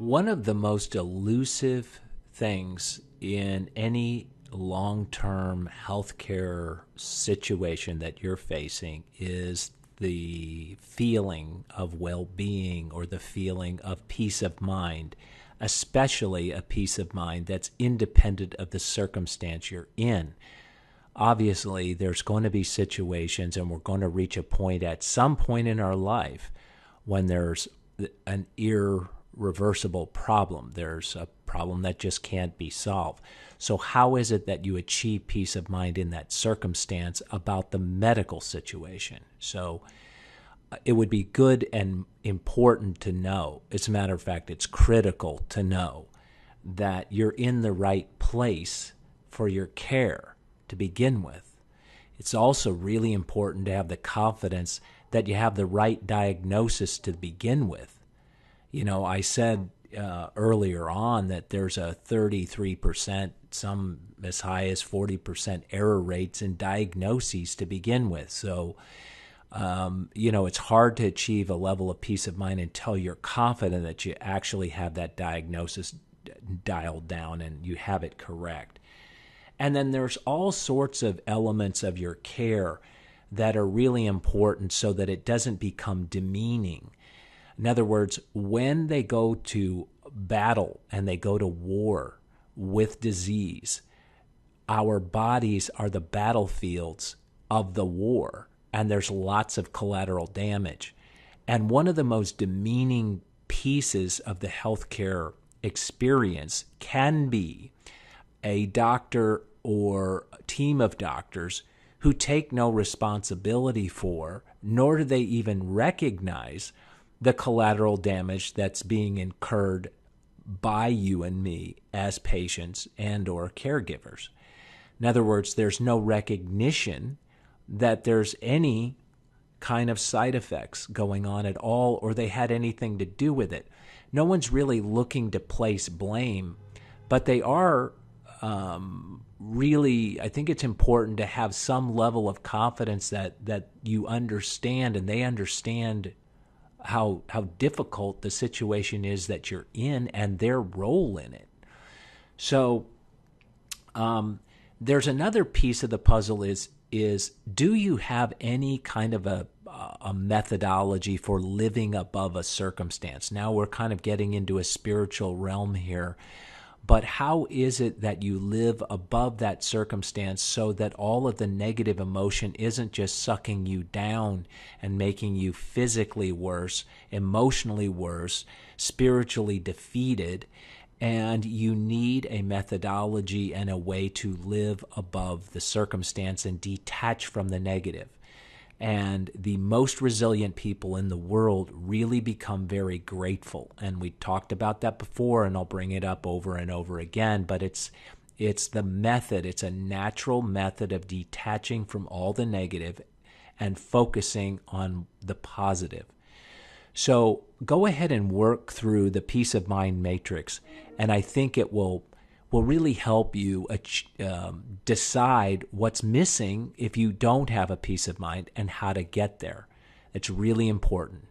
One of the most elusive things in any long-term healthcare situation that you're facing is the feeling of well-being or the feeling of peace of mind, especially a peace of mind that's independent of the circumstance you're in. Obviously, there's going to be situations, and we're going to reach a point at some point in our life when there's an irreversible problem. There's a problem that just can't be solved. So how is it that you achieve peace of mind in that circumstance about the medical situation? So it would be good and important to know, as a matter of fact, it's critical to know that you're in the right place for your care to begin with. It's also really important to have the confidence that you have the right diagnosis to begin with. You know, I said earlier on that there's a 33%, some as high as 40% error rates in diagnoses to begin with. So, it's hard to achieve a level of peace of mind until you're confident that you actually have that diagnosis dialed down and you have it correct. And then there's all sorts of elements of your care that are really important so that it doesn't become demeaning. In other words, when they go to battle and they go to war with disease, our bodies are the battlefields of the war, and there's lots of collateral damage. And one of the most demeaning pieces of the healthcare experience can be a doctor or a team of doctors who take no responsibility for, nor do they even recognize the collateral damage that's being incurred by you and me as patients and or caregivers. In other words, there's no recognition that there's any kind of side effects going on at all, or they had anything to do with it. No one's really looking to place blame, but they are really, I think it's important to have some level of confidence that you understand and they understand how difficult the situation is that you're in and their role in it. So there's another piece of the puzzle is do you have any kind of a methodology for living above a circumstance? Now we're kind of getting into a spiritual realm here. But how is it that you live above that circumstance so that all of the negative emotion isn't just sucking you down and making you physically worse, emotionally worse, spiritually defeated, and you need a methodology and a way to live above the circumstance and detach from the negative? And the most resilient people in the world really become very grateful. And we talked about that before, and I'll bring it up over and over again. But it's the method. It's a natural method of detaching from all the negative and focusing on the positive. So go ahead and work through the Peace of Mind Matrix, and I think it will really help you decide what's missing if you don't have a peace of mind and how to get there. It's really important.